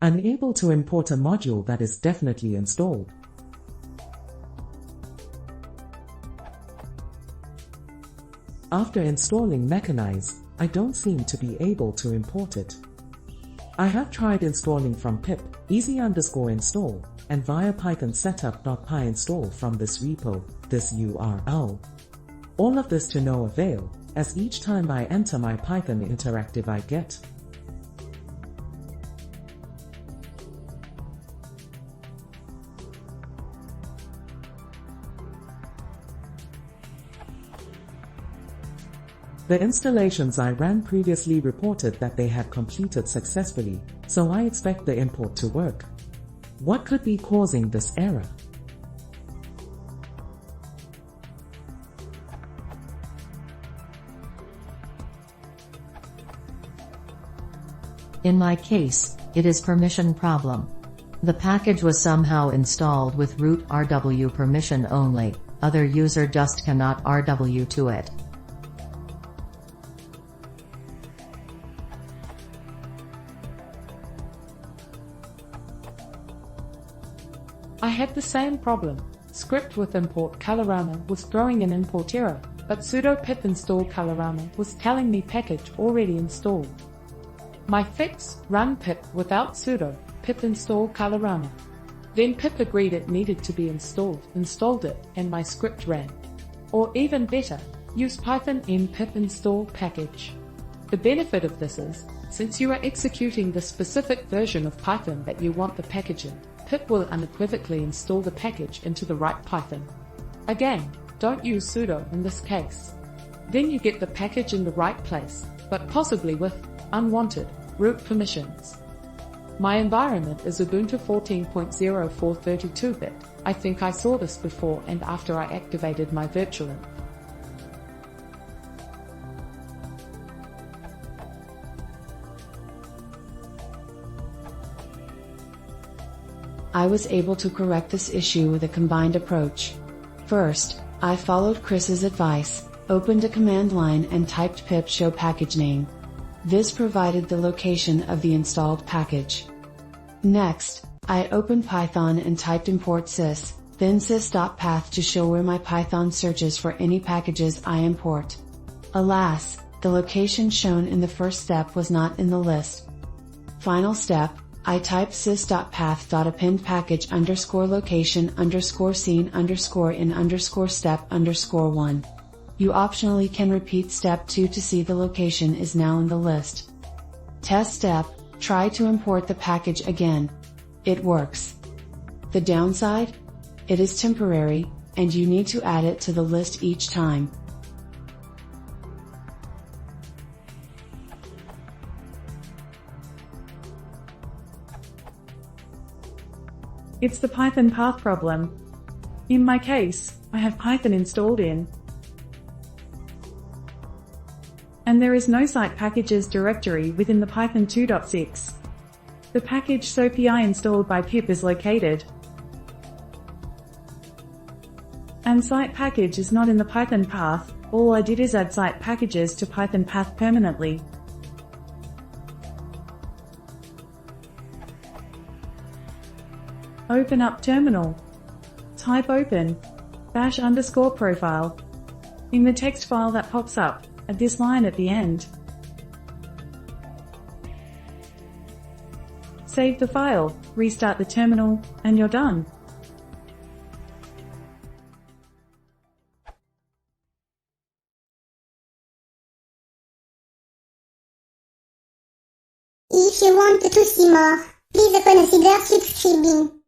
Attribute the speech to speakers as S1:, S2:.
S1: Unable to import a module that is definitely installed. After installing Mechanize, I don't seem to be able to import it. I have tried installing from pip easy_install and via python setup.py install from this repo, this URL. All of this to no avail, as each time I enter my Python interactive I get the installations I ran previously reported that they had completed successfully, so I expect the import to work. What could be causing this error?
S2: In my case, it is permission problem. The package was somehow installed with root RW permission only, other user just cannot RW to it.
S3: I had the same problem. Script with import Colorama was throwing an import error, but sudo pip install Colorama was telling me package already installed. My fix, run pip without sudo pip install Colorama. Then pip agreed it needed to be installed it, and my script ran. Or even better, use python m pip install package. The benefit of this is, since you are executing the specific version of Python that you want the package in, pip will unequivocally install the package into the right Python. Again, don't use sudo in this case. Then you get the package in the right place, but possibly with unwanted root permissions. My environment is Ubuntu 14.04 32-bit. I think I saw this before and after I activated my virtual env.
S4: I was able to correct this issue with a combined approach. First, I followed Chris's advice, opened a command line and typed pip show package name. This provided the location of the installed package. Next, I opened Python and typed import sys, then sys.path to show where my Python searches for any packages I import. Alas, the location shown in the first step was not in the list. Final step, I typed sys.path.append package _location _scene _in _step _1. You optionally can repeat step 2 to see the location is now in the list. Test step, try to import the package again. It works. The downside? It is temporary, and you need to add it to the list each time.
S3: It's the Python path problem. In my case, I have Python installed in, and there is no site packages directory within the Python 2.6. The package SoPI installed by pip is located, and site package is not in the Python path. All I did is add site packages to Python path permanently. Open up terminal. Type open --profile. In the text file that pops up, add this line at the end. Save the file, restart the terminal, and you're done.
S5: If you want to see more, please consider subscribing.